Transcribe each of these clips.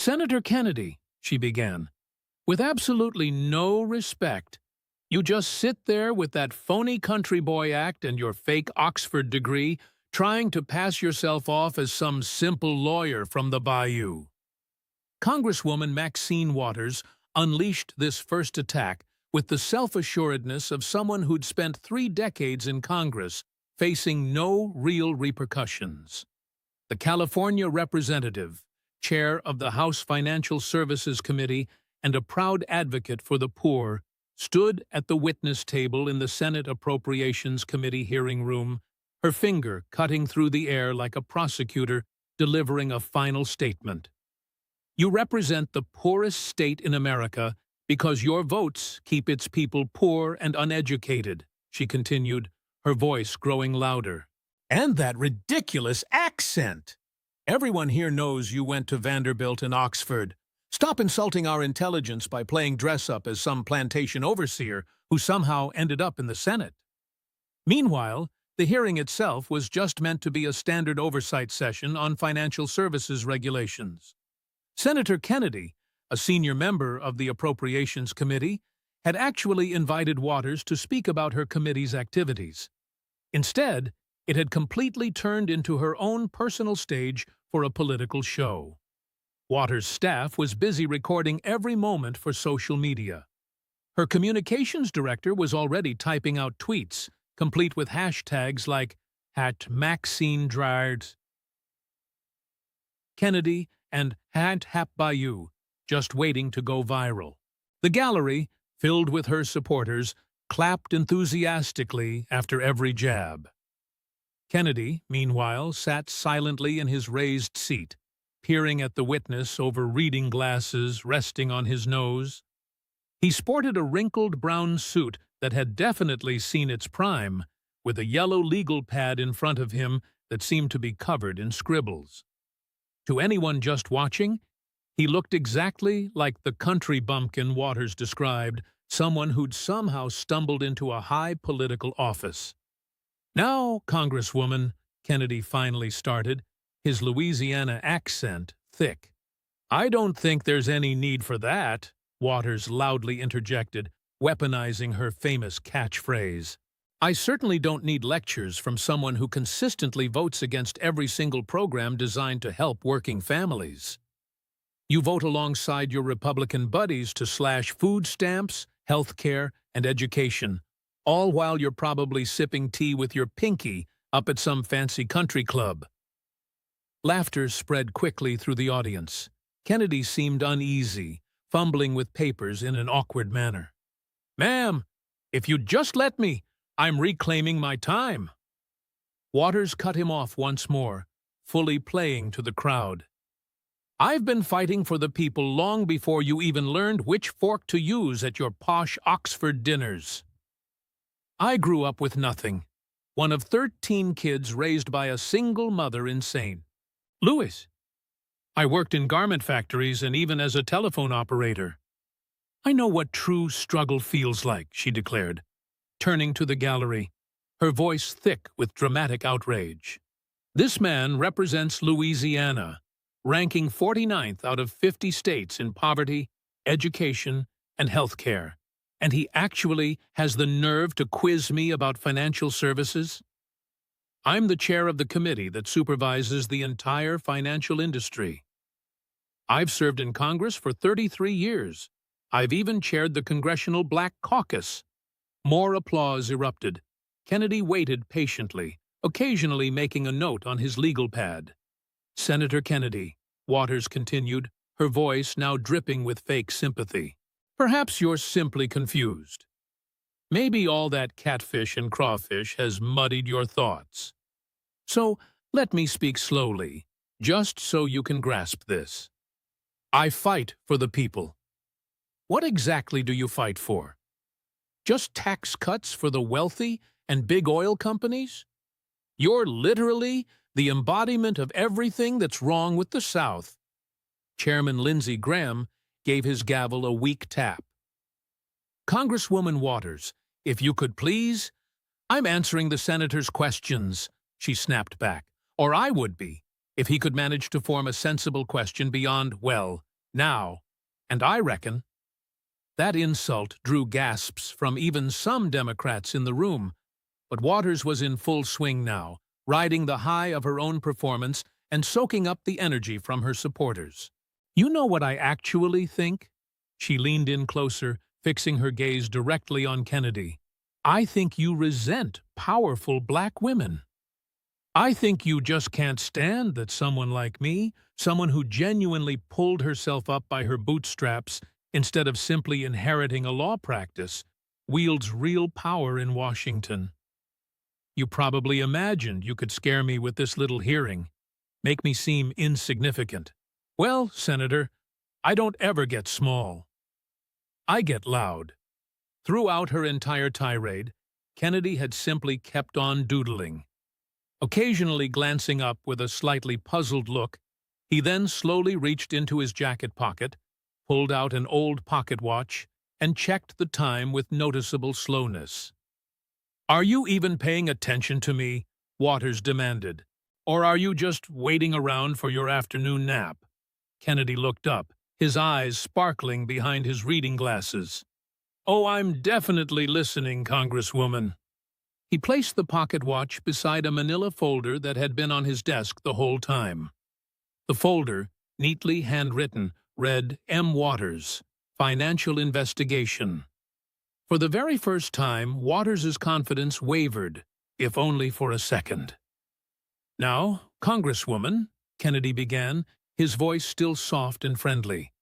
Senator Kennedy, she began, with absolutely no respect. You just sit there with that phony country boy act and your fake Oxford degree, trying to pass yourself off as some simple lawyer from the Bayou. Congresswoman Maxine Waters unleashed this first attack with the self-assuredness of someone who'd spent 3 decades in Congress, facing no real repercussions. The California representative, chair of the House Financial Services Committee and a proud advocate for the poor, stood at the witness table in the Senate Appropriations Committee hearing room, her finger cutting through the air like a prosecutor delivering a final statement. You represent the poorest state in America because your votes keep its people poor and uneducated, she continued, her voice growing louder. And that ridiculous accent! Everyone here knows you went to Vanderbilt and Oxford. Stop insulting our intelligence by playing dress-up as some plantation overseer who somehow ended up in the Senate. Meanwhile, the hearing itself was just meant to be a standard oversight session on financial services regulations. Senator Kennedy, a senior member of the Appropriations Committee, had actually invited Waters to speak about her committee's activities. Instead, it had completely turned into her own personal stage for a political show. Waters' staff was busy recording every moment for social media. Her communications director was already typing out tweets, complete with hashtags like @MaxineWaters, Kennedy, and @Bayou, just waiting to go viral. The gallery, filled with her supporters, clapped enthusiastically after every jab. Kennedy, meanwhile, sat silently in his raised seat, peering at the witness over reading glasses resting on his nose. He sported a wrinkled brown suit that had definitely seen its prime, with a yellow legal pad in front of him that seemed to be covered in scribbles. To anyone just watching, he looked exactly like the country bumpkin Waters described, someone who'd somehow stumbled into a high political office. "Now, Congresswoman," Kennedy finally started, his Louisiana accent thick. "I don't think there's any need for that," Waters loudly interjected, weaponizing her famous catchphrase. "I certainly don't need lectures from someone who consistently votes against every single program designed to help working families. You vote alongside your Republican buddies to slash food stamps, health care, and education, all while you're probably sipping tea with your pinky up at some fancy country club." Laughter spread quickly through the audience. Kennedy seemed uneasy, fumbling with papers in an awkward manner. "Ma'am, if you'd just let me, I'm reclaiming my time." Waters cut him off once more, fully playing to the crowd. "I've been fighting for the people long before you even learned which fork to use at your posh Oxford dinners. I grew up with nothing, one of 13 kids raised by a single mother in St. Louis. I worked in garment factories and even as a telephone operator. I know what true struggle feels like," she declared, turning to the gallery, her voice thick with dramatic outrage. "This man represents Louisiana, ranking 49th out of 50 states in poverty, education, and health care, and he actually has the nerve to quiz me about financial services? I'm the chair of the committee that supervises the entire financial industry. I've served in Congress for 33 years. I've even chaired the Congressional Black Caucus." More applause erupted. Kennedy waited patiently, occasionally making a note on his legal pad. "Senator Kennedy," Waters continued, her voice now dripping with fake sympathy, "perhaps you're simply confused. Maybe all that catfish and crawfish has muddied your thoughts. So let me speak slowly, just so you can grasp this. I fight for the people. What exactly do you fight for? Just tax cuts for the wealthy and big oil companies? You're literally the embodiment of everything that's wrong with the South." Chairman Lindsey Graham gave his gavel a weak tap. "Congresswoman Waters, if you could please—" "I'm answering the senator's questions," she snapped back. "Or I would be, if he could manage to form a sensible question beyond, well, Now, and I reckon. That insult drew gasps from even some Democrats in the room, but Waters was in full swing now, riding the high of her own performance and soaking up the energy from her supporters. You know what I actually think? She leaned in closer, fixing her gaze directly on Kennedy. I think you resent powerful black women. I think you just can't stand that someone like me, someone who genuinely pulled herself up by her bootstraps instead of simply inheriting a law practice, wields real power in Washington. You probably imagined you could scare me with this little hearing, make me seem insignificant. Well, Senator, I don't ever get small. I get loud. Throughout her entire tirade, Kennedy had simply kept on doodling. Occasionally glancing up with a slightly puzzled look, he then slowly reached into his jacket pocket, pulled out an old pocket watch, and checked the time with noticeable slowness. Are you even paying attention to me? Waters demanded. Or are you just waiting around for your afternoon nap? Kennedy looked up, his eyes sparkling behind his reading glasses. Oh, I'm definitely listening, Congresswoman. He placed the pocket watch beside a manila folder that had been on his desk the whole time. The folder, neatly handwritten, read M. Waters, Financial Investigation. For the very first time, Waters's confidence wavered, if only for a second. Now, Congresswoman, Kennedy began, his voice still soft and friendly.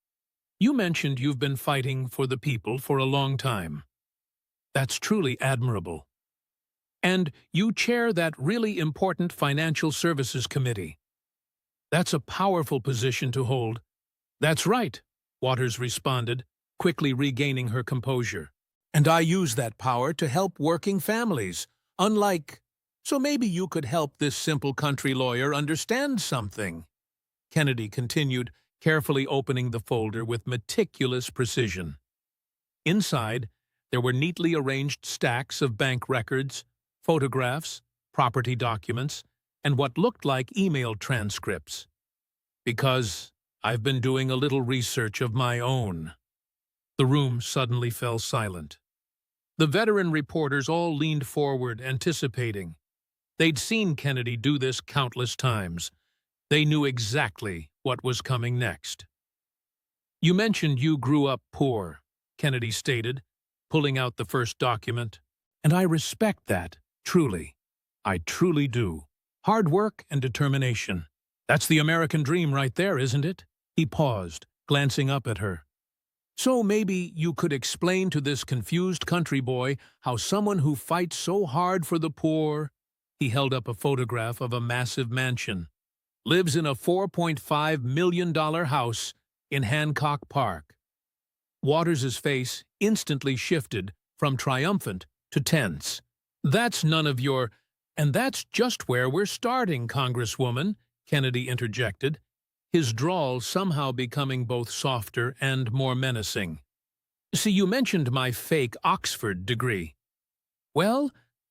You mentioned you've been fighting for the people for a long time. That's truly admirable. And you chair that really important Financial Services Committee. That's a powerful position to hold. That's right, Waters responded, quickly regaining her composure. And I use that power to help working families, unlike... So maybe you could help this simple country lawyer understand something. Kennedy continued, carefully opening the folder with meticulous precision. Inside, there were neatly arranged stacks of bank records, photographs, property documents, and what looked like email transcripts. Because I've been doing a little research of my own. The room suddenly fell silent. The veteran reporters all leaned forward, anticipating. They'd seen Kennedy do this countless times. They knew exactly what was coming next. You mentioned you grew up poor, Kennedy stated, pulling out the first document. And I respect that, truly. I truly do. Hard work and determination. That's the American dream right there, isn't it? He paused, glancing up at her. So maybe you could explain to this confused country boy how someone who fights so hard for the poor, he held up a photograph of a massive mansion, lives in a $4.5 million house in Hancock Park. Waters's face instantly shifted from triumphant to tense. That's none of your... And that's just where we're starting, Congresswoman, Kennedy interjected, his drawl somehow becoming both softer and more menacing. See, you mentioned my fake Oxford degree. Well,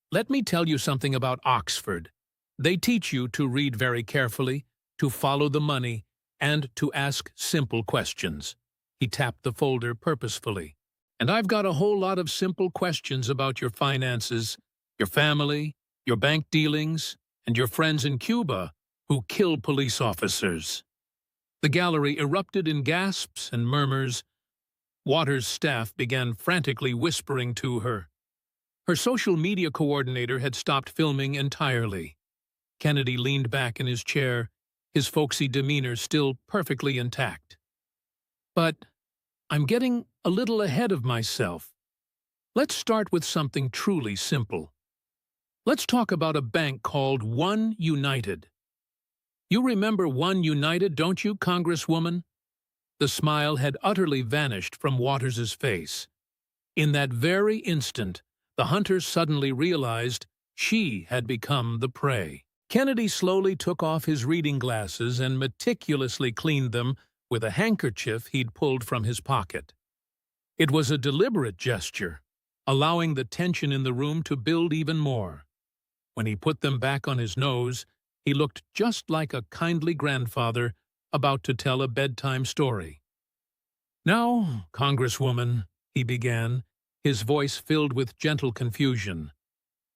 let me tell you something about Oxford. They teach you to read very carefully, to follow the money, and to ask simple questions. He tapped the folder purposefully. And I've got a whole lot of simple questions about your finances, your family, your bank dealings, and your friends in Cuba who kill police officers. The gallery erupted in gasps and murmurs. Waters' staff began frantically whispering to her. Her social media coordinator had stopped filming entirely. Kennedy leaned back in his chair, his folksy demeanor still perfectly intact. But I'm getting a little ahead of myself. Let's start with something truly simple. Let's talk about a bank called One United. You remember One United, don't you, Congresswoman? The smile had utterly vanished from Waters's face. In that very instant, the hunter suddenly realized she had become the prey. Kennedy slowly took off his reading glasses and meticulously cleaned them with a handkerchief he'd pulled from his pocket. It was a deliberate gesture, allowing the tension in the room to build even more. When he put them back on his nose, he looked just like a kindly grandfather about to tell a bedtime story. "Now, Congresswoman," he began, his voice filled with gentle confusion,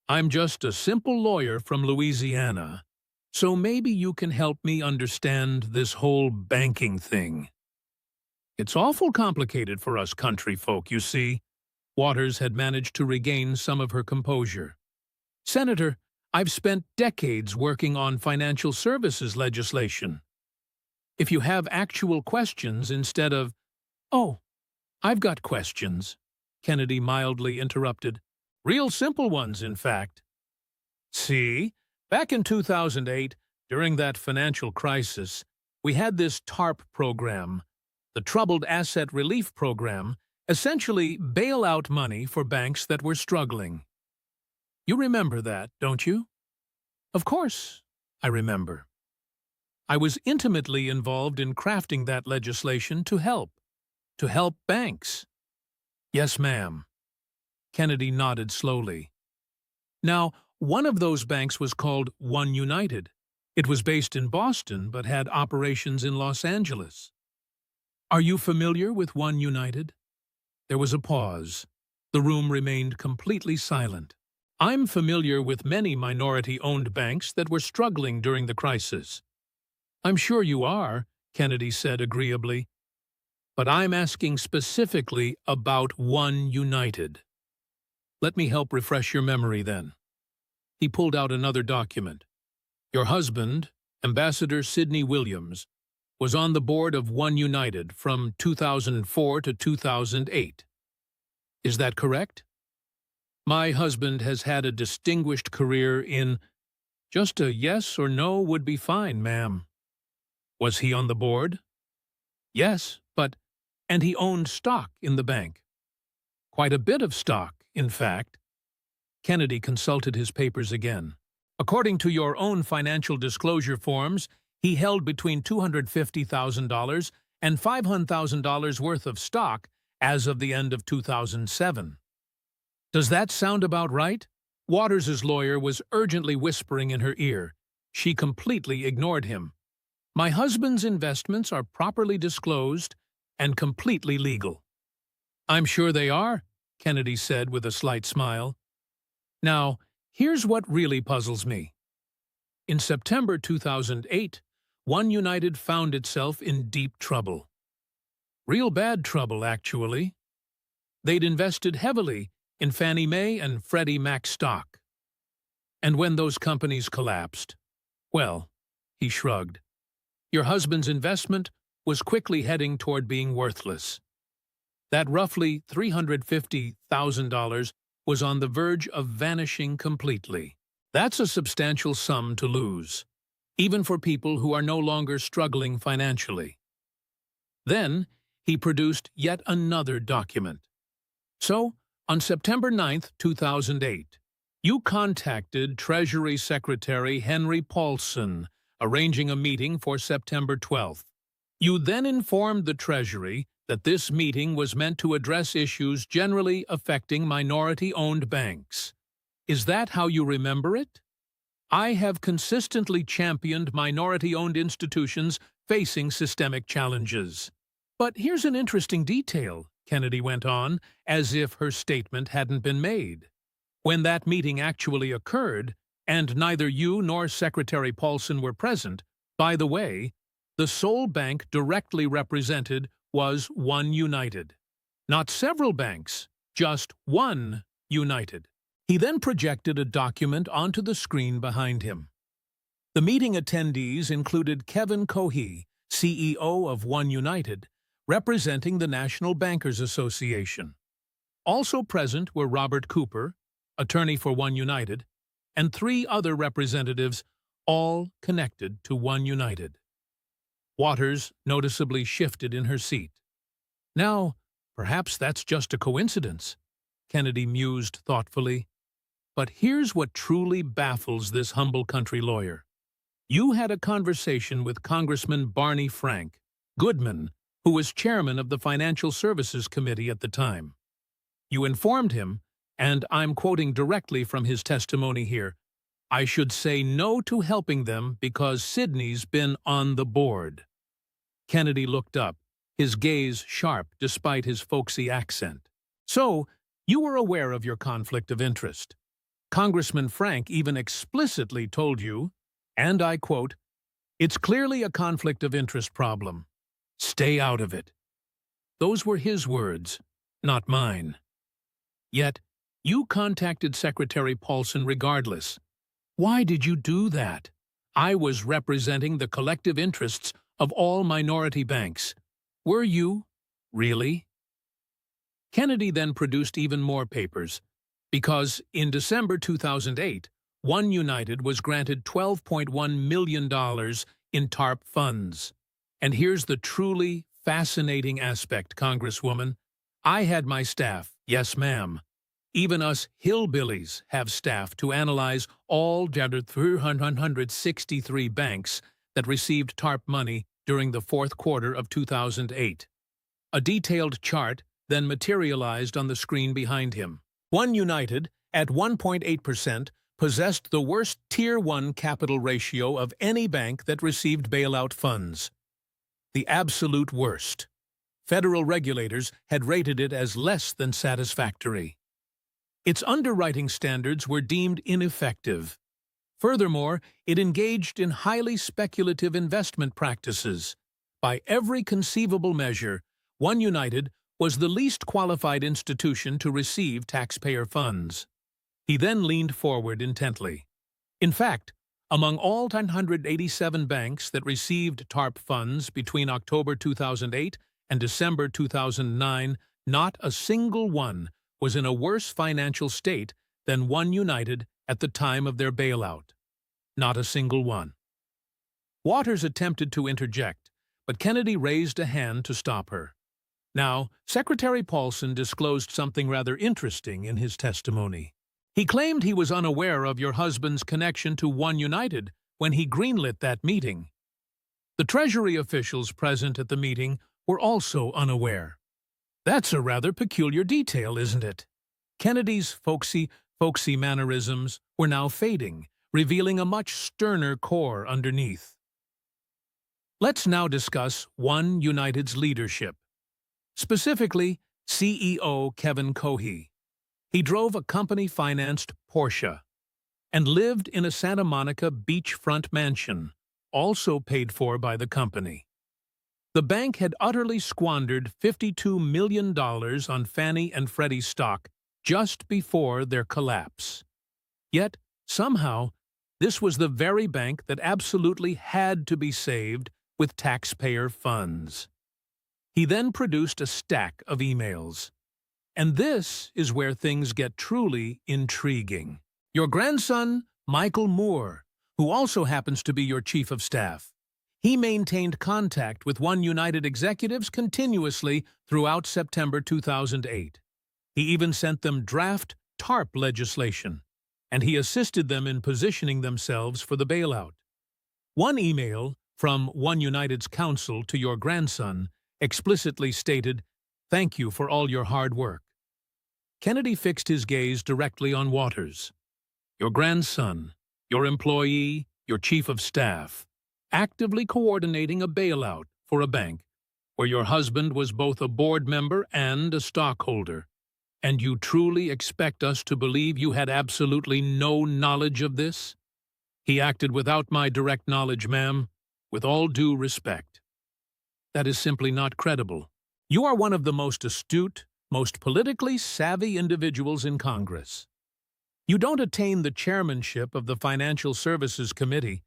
"I'm just a simple lawyer from Louisiana, so maybe you can help me understand this whole banking thing. It's awful complicated for us country folk, you see." Waters had managed to regain some of her composure. "Senator, I've spent decades working on financial services legislation. If you have actual questions instead of—" "Oh, I've got questions," Kennedy mildly interrupted. "Real simple ones, in fact. See, back in 2008, during that financial crisis, we had this TARP program, the Troubled Asset Relief Program, essentially bailout money for banks that were struggling. You remember that, don't you?" "Of course, I remember. I was intimately involved in crafting that legislation to help banks." "Yes, ma'am." Kennedy nodded slowly. "Now, one of those banks was called One United. It was based in Boston but had operations in Los Angeles. Are you familiar with One United?" There was a pause. The room remained completely silent. "I'm familiar with many minority-owned banks that were struggling during the crisis." "I'm sure you are," Kennedy said agreeably. "But I'm asking specifically about One United. Let me help refresh your memory then." He pulled out another document. "Your husband, Ambassador Sidney Williams, was on the board of One United from 2004 to 2008. Is that correct?" "My husband has had a distinguished career in—" "Just a yes or no would be fine, ma'am." "Was he on the board?" "Yes, but—" "And he owned stock in the bank?" "Quite a bit of stock, in fact." Kennedy consulted his papers again. "According to your own financial disclosure forms, he held between $250,000 and $500,000 worth of stock as of the end of 2007. Does that sound about right?" Waters's lawyer was urgently whispering in her ear. She completely ignored him. "My husband's investments are properly disclosed and completely legal." "I'm sure they are," Kennedy said with a slight smile. "Now, here's what really puzzles me. In September 2008, One United found itself in deep trouble. Real bad trouble, actually. They'd invested heavily in Fannie Mae and Freddie Mac stock. And when those companies collapsed, well," he shrugged, "your husband's investment was quickly heading toward being worthless. That roughly $350,000 was on the verge of vanishing completely. That's a substantial sum to lose, even for people who are no longer struggling financially." Then he produced yet another document. "So, on September 9th, 2008, you contacted Treasury Secretary Henry Paulson, arranging a meeting for September 12th. You then informed the Treasury that this meeting was meant to address issues generally affecting minority-owned banks. Is that how you remember it? I have consistently championed minority-owned institutions facing systemic challenges." "But here's an interesting detail," Kennedy went on, as if her statement hadn't been made. "When that meeting actually occurred, and neither you nor Secretary Paulson were present, by the way, the sole bank directly represented was One United. Not several banks, just One United." He then projected a document onto the screen behind him. The meeting attendees included Kevin Cohey, CEO of One United, representing the National Bankers Association. Also present were Robert Cooper, attorney for One United, and 3 other representatives, all connected to One United. Waters noticeably shifted in her seat. "Now, perhaps that's just a coincidence," Kennedy mused thoughtfully. "But here's what truly baffles this humble country lawyer. You had a conversation with Congressman Barney Frank Goodman, who was chairman of the Financial Services Committee at the time. You informed him, and I'm quoting directly from his testimony here, I should say no to helping them because Sidney's been on the board." Kennedy looked up, his gaze sharp despite his folksy accent. "So, you were aware of your conflict of interest. Congressman Frank even explicitly told you, and I quote, 'It's clearly a conflict of interest problem. Stay out of it.' Those were his words, not mine. Yet, you contacted Secretary Paulson regardless. Why did you do that? I was representing the collective interests of all minority banks. Were you? Really?" Kennedy then produced even more papers, because in December 2008, One United was granted $12.1 million in TARP funds. And here's the truly fascinating aspect, Congresswoman. I had my staff, yes ma'am. Even us hillbillies have staff to analyze all 363 banks that received TARP money during the fourth quarter of 2008. A detailed chart then materialized on the screen behind him. One United, at 1.8%, possessed the worst Tier 1 capital ratio of any bank that received bailout funds. The absolute worst. Federal regulators had rated it as less than satisfactory. Its underwriting standards were deemed ineffective. Furthermore, it engaged in highly speculative investment practices. By every conceivable measure, One United was the least qualified institution to receive taxpayer funds. He then leaned forward intently. In fact, among all 987 banks that received TARP funds between October 2008 and December 2009, not a single one was in a worse financial state than One United at the time of their bailout. Not a single one. Waters attempted to interject, but Kennedy raised a hand to stop her. Now, Secretary Paulson disclosed something rather interesting in his testimony. He claimed he was unaware of your husband's connection to One United when he greenlit that meeting. The Treasury officials present at the meeting were also unaware. That's a rather peculiar detail, isn't it? Kennedy's folksy mannerisms were now fading, revealing a much sterner core underneath. Let's now discuss One United's leadership. Specifically, CEO Kevin Cohey. He drove a company-financed Porsche and lived in a Santa Monica beachfront mansion, also paid for by the company. The bank had utterly squandered $52 million on Fannie and Freddie stock just before their collapse. Yet, somehow, this was the very bank that absolutely had to be saved with taxpayer funds. He then produced a stack of emails. And this is where things get truly intriguing. Your grandson, Michael Moore, who also happens to be your chief of staff, he maintained contact with One United executives continuously throughout September 2008. He even sent them draft TARP legislation, and he assisted them in positioning themselves for the bailout. One email from One United's counsel to your grandson explicitly stated, "Thank you for all your hard work." Kennedy fixed his gaze directly on Waters. Your grandson, your employee, your chief of staff, actively coordinating a bailout for a bank where your husband was both a board member and a stockholder. And you truly expect us to believe you had absolutely no knowledge of this? He acted without my direct knowledge, ma'am, with all due respect. That is simply not credible. You are one of the most astute, most politically savvy individuals in Congress. You don't attain the chairmanship of the Financial Services Committee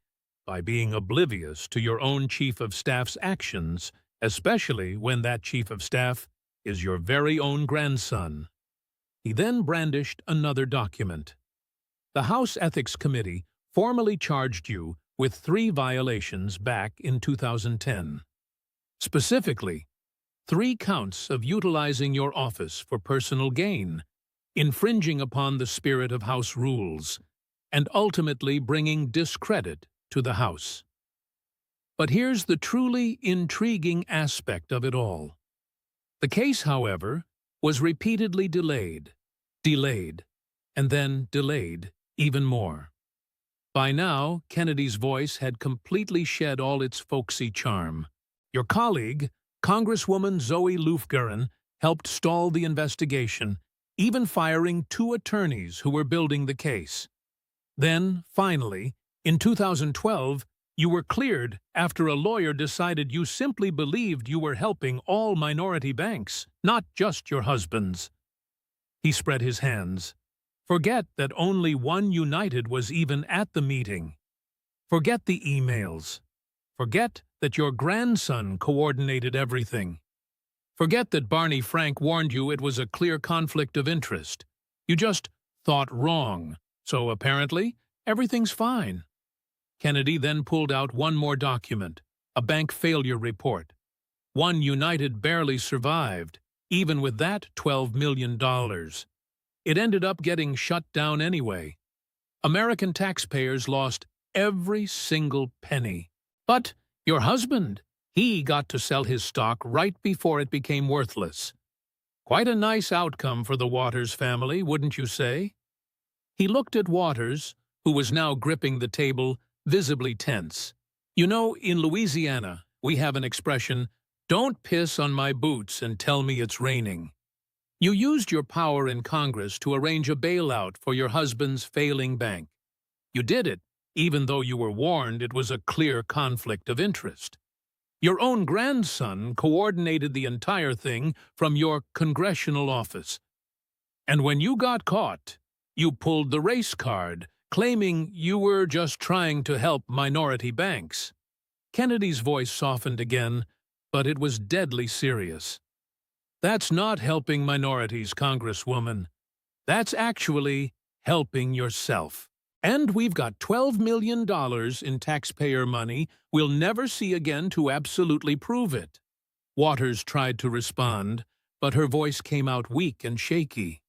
by being oblivious to your own chief of staff's actions, especially when that chief of staff is your very own grandson. He then brandished another document. The House Ethics Committee formally charged you with 3 violations back in 2010. Specifically, 3 counts of utilizing your office for personal gain, infringing upon the spirit of House rules, and ultimately bringing discredit to the House. But here's the truly intriguing aspect of it all. The case, however, was repeatedly delayed, and then delayed even more. By now, Kennedy's voice had completely shed all its folksy charm. Your colleague, Congresswoman Zoe Lufgren helped stall the investigation, even firing 2 attorneys who were building the case. Then, finally, in 2012, you were cleared after a lawyer decided you simply believed you were helping all minority banks, not just your husband's. He spread his hands. Forget that only one United was even at the meeting. Forget the emails. Forget that your grandson coordinated everything. Forget that Barney Frank warned you it was a clear conflict of interest. You just thought wrong, so apparently everything's fine. Kennedy then pulled out one more document, a bank failure report. One United barely survived, even with that $12 million. It ended up getting shut down anyway. American taxpayers lost every single penny. But your husband, he got to sell his stock right before it became worthless. Quite a nice outcome for the Waters family, wouldn't you say? He looked at Waters, who was now gripping the table, visibly tense. You know, in Louisiana, we have an expression, "Don't piss on my boots and tell me it's raining." You used your power in Congress to arrange a bailout for your husband's failing bank. You did it, even though you were warned it was a clear conflict of interest. Your own grandson coordinated the entire thing from your congressional office. And when you got caught, you pulled the race card, claiming you were just trying to help minority banks. Kennedy's voice softened again, but it was deadly serious. That's not helping minorities, Congresswoman. That's actually helping yourself. And we've got $12 million in taxpayer money we'll never see again to absolutely prove it. Waters tried to respond, but her voice came out weak and shaky.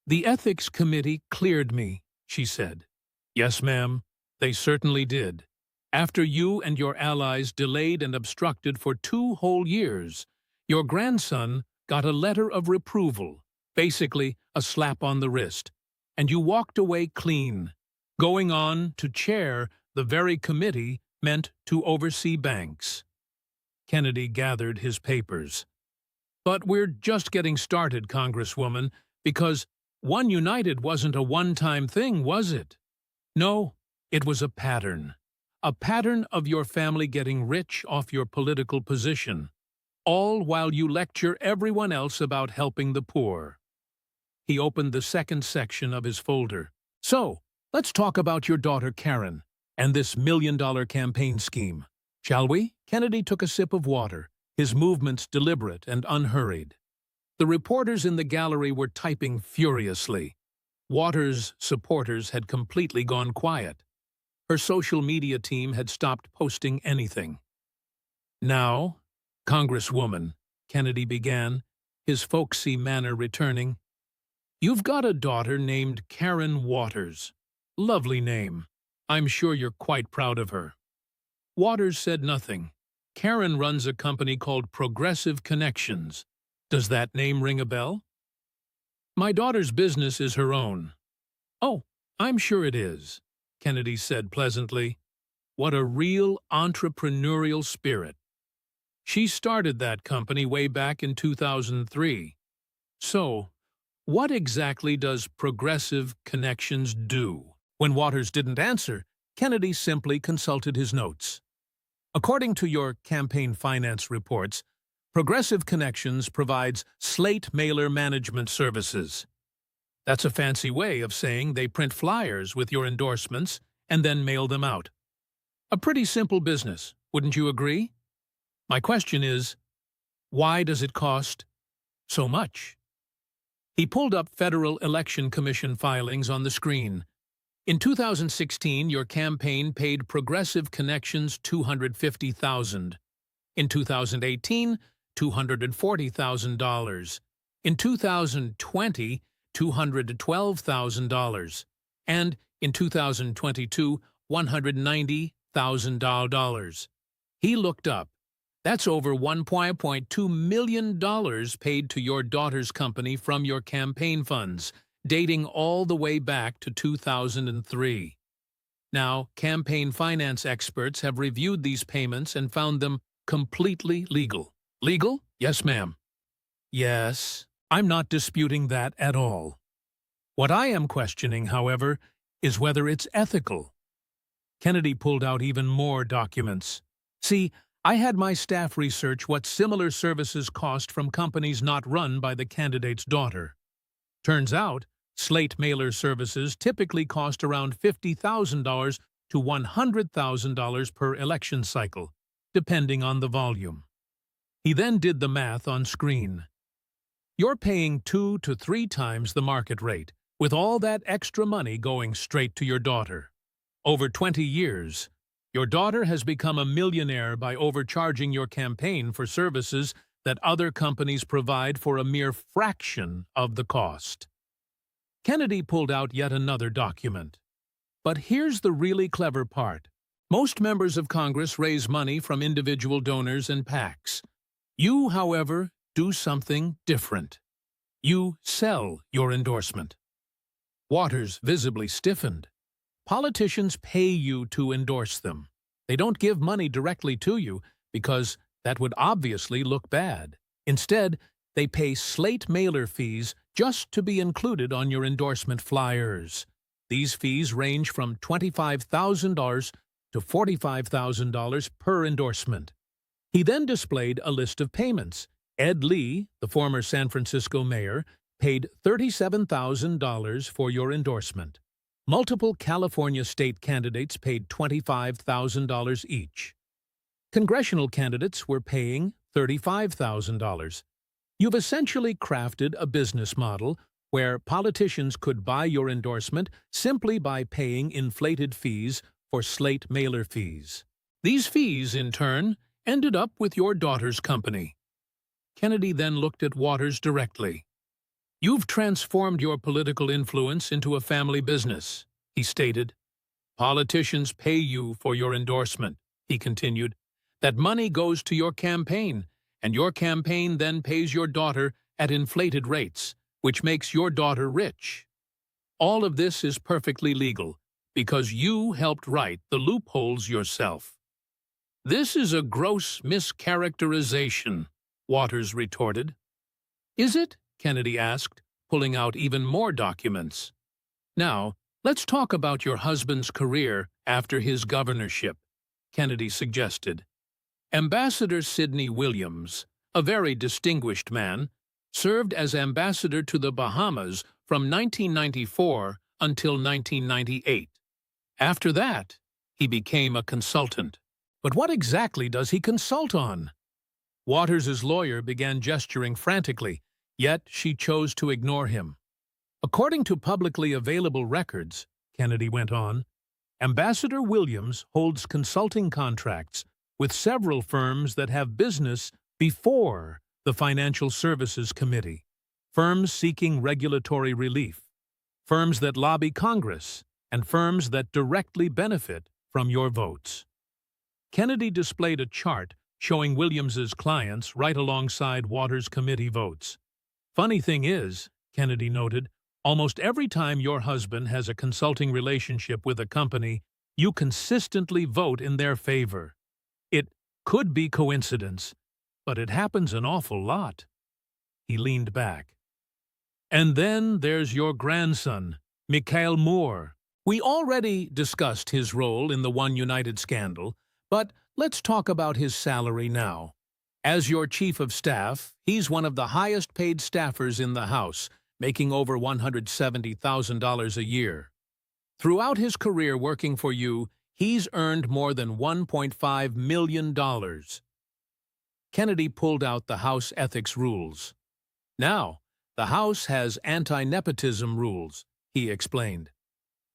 The Ethics Committee cleared me, she said. Yes, ma'am, they certainly did. After you and your allies delayed and obstructed for 2 whole years, your grandson got a letter of reproval, basically a slap on the wrist, and you walked away clean. Going on to chair the very committee meant to oversee banks. Kennedy gathered his papers. But we're just getting started, Congresswoman, because One United wasn't a one-time thing, was it? No, it was a pattern. A pattern of your family getting rich off your political position, all while you lecture everyone else about helping the poor. He opened the second section of his folder. So, let's talk about your daughter Karen and this $1 million campaign scheme. Shall we? Kennedy took a sip of water, his movements deliberate and unhurried. The reporters in the gallery were typing furiously. Waters' supporters had completely gone quiet. Her social media team had stopped posting anything. Now, Congresswoman, Kennedy began, his folksy manner returning, you've got a daughter named Karen Waters. Lovely name. I'm sure you're quite proud of her. Waters said nothing. Karen runs a company called Progressive Connections. Does that name ring a bell? My daughter's business is her own. Oh, I'm sure it is, Kennedy said pleasantly. What a real entrepreneurial spirit. She started that company way back in 2003. So, what exactly does Progressive Connections do? When Waters didn't answer, Kennedy simply consulted his notes. According to your campaign finance reports, Progressive Connections provides slate mailer management services. That's a fancy way of saying they print flyers with your endorsements and then mail them out. A pretty simple business, wouldn't you agree? My question is, why does it cost so much? He pulled up Federal Election Commission filings on the screen. In 2016, your campaign paid Progressive Connections $250,000. In 2018, $240,000. In 2020, $212,000. And in 2022, $190,000. He looked up. That's over $1.2 million paid to your daughter's company from your campaign funds, dating all the way back to 2003. Now, campaign finance experts have reviewed these payments and found them completely legal. Legal? Yes, ma'am. Yes, I'm not disputing that at all. What I am questioning, however, is whether it's ethical. Kennedy pulled out even more documents. See, I had my staff research what similar services cost from companies not run by the candidate's daughter. Turns out, slate mailer services typically cost around $50,000 to $100,000 per election cycle, depending on the volume. He then did the math on screen. You're paying 2 to 3 times the market rate, with all that extra money going straight to your daughter. Over 20 years, your daughter has become a millionaire by overcharging your campaign for services that other companies provide for a mere fraction of the cost. Kennedy pulled out yet another document. But here's the really clever part. Most members of Congress raise money from individual donors and PACs. You, however, do something different. You sell your endorsement. Waters visibly stiffened. Politicians pay you to endorse them. They don't give money directly to you because that would obviously look bad. Instead, they pay slate mailer fees just to be included on your endorsement flyers. These fees range from $25,000 to $45,000 per endorsement. He then displayed a list of payments. Ed Lee, the former San Francisco mayor, paid $37,000 for your endorsement. Multiple California state candidates paid $25,000 each. Congressional candidates were paying $35,000. You've essentially crafted a business model where politicians could buy your endorsement simply by paying inflated fees for slate mailer fees. These fees, in turn, ended up with your daughter's company. Kennedy then looked at Waters directly. You've transformed your political influence into a family business, he stated. Politicians pay you for your endorsement, he continued. That money goes to your campaign, and your campaign then pays your daughter at inflated rates, which makes your daughter rich. All of this is perfectly legal, because you helped write the loopholes yourself. This is a gross mischaracterization, Waters retorted. Is it? Kennedy asked, pulling out even more documents. Now, let's talk about your husband's career after his governorship, Kennedy suggested. Ambassador Sidney Williams, a very distinguished man, served as ambassador to the Bahamas from 1994 until 1998. After that, he became a consultant. But what exactly does he consult on? Waters' lawyer began gesturing frantically, yet she chose to ignore him. According to publicly available records, Kennedy went on, Ambassador Williams holds consulting contracts with several firms that have business before the Financial Services Committee, firms seeking regulatory relief, firms that lobby Congress, and firms that directly benefit from your votes. Kennedy displayed a chart showing Williams's clients right alongside Waters' committee votes. Funny thing is, Kennedy noted, almost every time your husband has a consulting relationship with a company, you consistently vote in their favor. It could be coincidence, but it happens an awful lot. He leaned back. And then there's your grandson, Mikhail Moore. We already discussed his role in the One United scandal, but let's talk about his salary now. As your chief of staff, he's one of the highest-paid staffers in the House, making over $170,000 a year. Throughout his career working for you, he's earned more than $1.5 million. Kennedy pulled out the House ethics rules. Now, the House has anti-nepotism rules, he explained.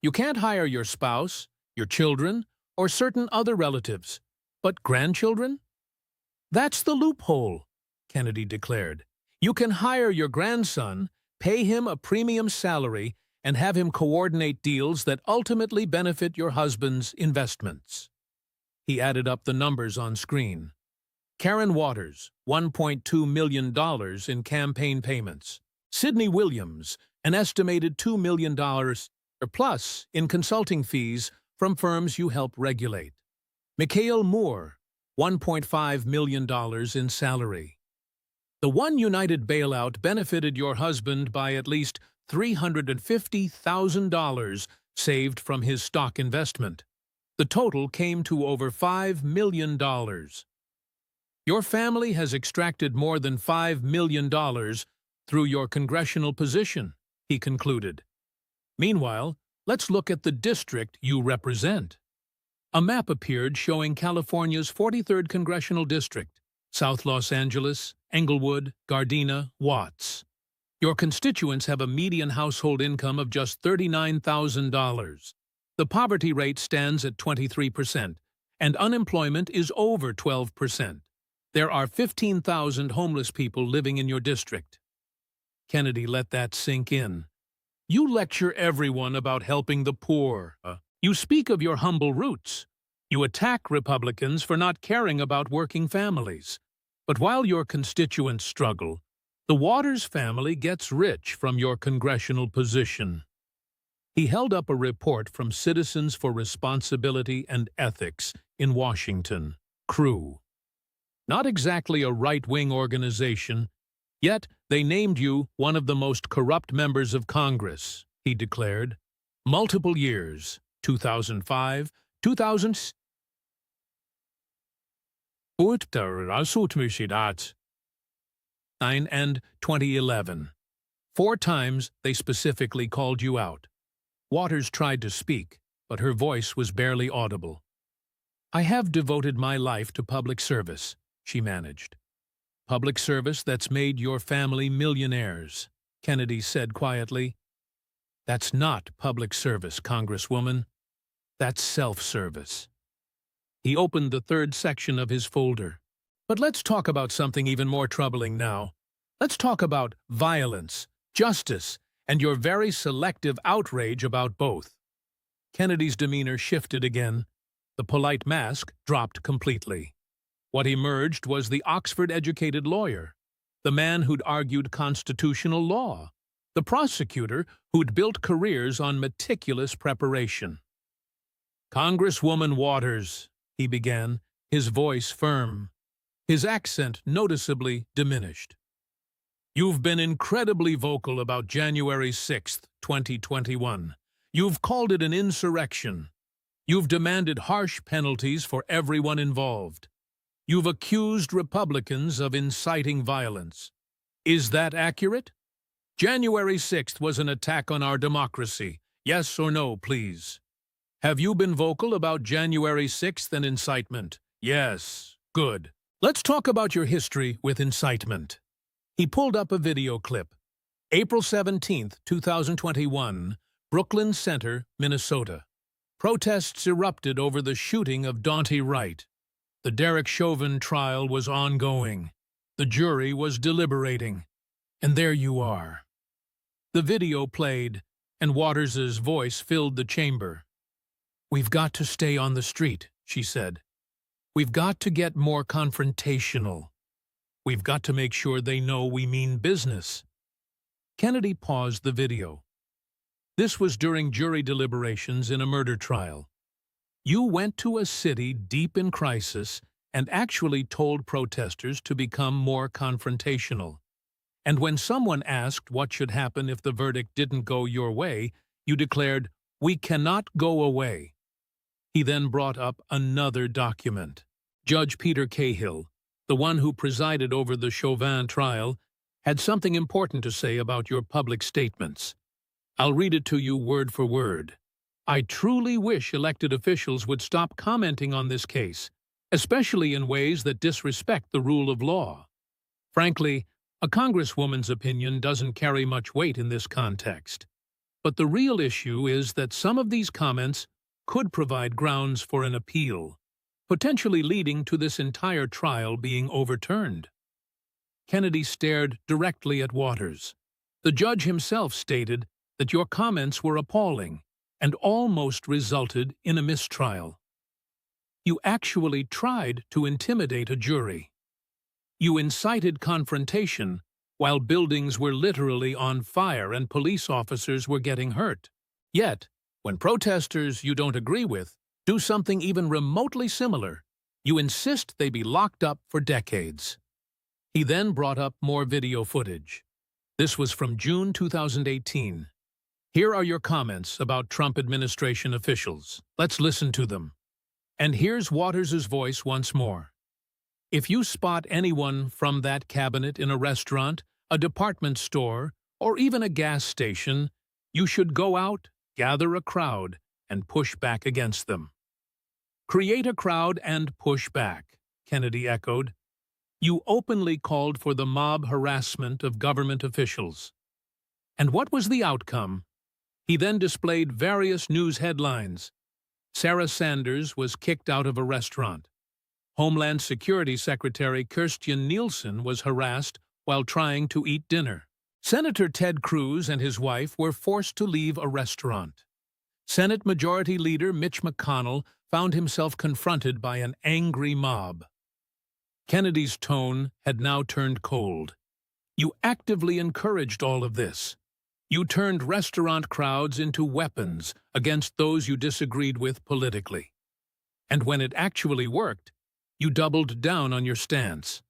You can't hire your spouse, your children, or certain other relatives. But grandchildren? That's the loophole, Kennedy declared. You can hire your grandson, pay him a premium salary, and have him coordinate deals that ultimately benefit your husband's investments. He added up the numbers on screen. Karen Waters, $1.2 million in campaign payments. Sidney Williams, an estimated $2 million plus in consulting fees from firms you help regulate. Mikhail Moore, $1.5 million in salary. The One United bailout benefited your husband by at least $350,000 saved from his stock investment. The total came to over $5 million. Your family has extracted more than $5 million through your congressional position, he concluded. Meanwhile, let's look at the district you represent. A map appeared showing California's 43rd Congressional District, South Los Angeles, Englewood, Gardena, Watts. Your constituents have a median household income of just $39,000. The poverty rate stands at 23%, and unemployment is over 12%. There are 15,000 homeless people living in your district. Kennedy let that sink in. You lecture everyone about helping the poor. You speak of your humble roots. You attack Republicans for not caring about working families. But while your constituents struggle, the Waters family gets rich from your congressional position. He held up a report from Citizens for Responsibility and Ethics in Washington, CREW. Not exactly a right-wing organization, yet they named you one of the most corrupt members of Congress, he declared. Multiple years, 2005, 2006, and 2011. 4 times they specifically called you out. Waters tried to speak, but her voice was barely audible. I have devoted my life to public service, she managed. Public service that's made your family millionaires, Kennedy said quietly. That's not public service, Congresswoman. That's self-service. He opened the 3rd section of his folder. But let's talk about something even more troubling now. Let's talk about violence, justice, and your very selective outrage about both. Kennedy's demeanor shifted again. The polite mask dropped completely. What emerged was the Oxford-educated lawyer, the man who'd argued constitutional law, the prosecutor who'd built careers on meticulous preparation. Congresswoman Waters, he began, his voice firm, his accent noticeably diminished. You've been incredibly vocal about January 6th, 2021. You've called it an insurrection. You've demanded harsh penalties for everyone involved. You've accused Republicans of inciting violence. Is that accurate? January 6th was an attack on our democracy. Yes or no, please? Have you been vocal about January 6th and incitement? Yes. Good. Let's talk about your history with incitement. He pulled up a video clip. April 17, 2021, Brooklyn Center, Minnesota. Protests erupted over the shooting of Daunte Wright. The Derek Chauvin trial was ongoing. The jury was deliberating. And there you are. The video played, and Waters's voice filled the chamber. We've got to stay on the street, she said. We've got to get more confrontational. We've got to make sure they know we mean business. Kennedy paused the video. This was during jury deliberations in a murder trial. You went to a city deep in crisis and actually told protesters to become more confrontational. And when someone asked what should happen if the verdict didn't go your way, you declared, "We cannot go away." He then brought up another document. Judge Peter Cahill, the one who presided over the Chauvin trial, had something important to say about your public statements. I'll read it to you word for word. I truly wish elected officials would stop commenting on this case, especially in ways that disrespect the rule of law. Frankly, a congresswoman's opinion doesn't carry much weight in this context. But the real issue is that some of these comments could provide grounds for an appeal, potentially leading to this entire trial being overturned. Kennedy stared directly at Waters. The judge himself stated that your comments were appalling and almost resulted in a mistrial. You actually tried to intimidate a jury. You incited confrontation while buildings were literally on fire and police officers were getting hurt. Yet, when protesters you don't agree with do something even remotely similar, You insist they be locked up for decades. He then brought up more video footage. This was from June 2018. Here are your comments about Trump administration officials. Let's listen to them. And here's Waters' voice once more. If you spot anyone from that cabinet in a restaurant, a department store, or even a gas station, you should go out, gather a crowd, and push back against them. Create a crowd and push back, Kennedy echoed. You openly called for the mob harassment of government officials. And what was the outcome? He then displayed various news headlines. Sarah Sanders was kicked out of a restaurant. Homeland Security Secretary Kirstjen Nielsen was harassed while trying to eat dinner. Senator Ted Cruz and his wife were forced to leave a restaurant. Senate Majority Leader Mitch McConnell found himself confronted by an angry mob. Kennedy's tone had now turned cold. You actively encouraged all of this. You turned restaurant crowds into weapons against those you disagreed with politically. And when it actually worked, you doubled down on your stance.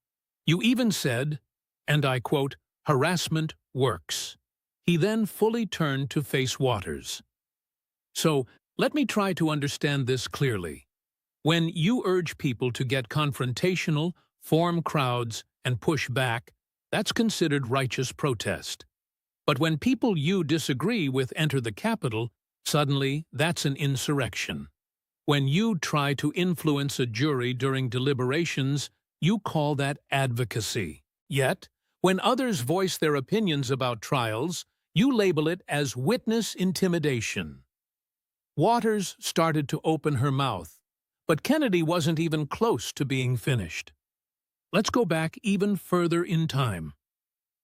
You even said, and I quote, "Harassment works." He then fully turned to face Waters. So, let me try to understand this clearly. When you urge people to get confrontational, form crowds, and push back, that's considered righteous protest. But when people you disagree with enter the Capitol, suddenly that's an insurrection. When you try to influence a jury during deliberations, you call that advocacy. Yet, when others voice their opinions about trials, you label it as witness intimidation. Waters started to open her mouth, but Kennedy wasn't even close to being finished. Let's go back even further in time,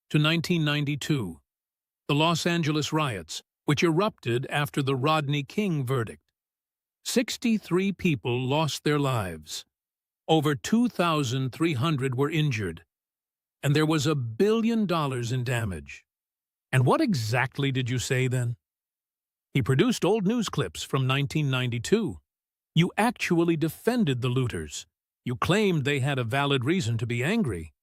to 1992, the Los Angeles riots, which erupted after the Rodney King verdict. 63 people lost their lives. Over 2,300 were injured, and there was $1 billion in damage. And what exactly did you say then? He produced old news clips from 1992. You actually defended the looters. You claimed they had a valid reason to be angry.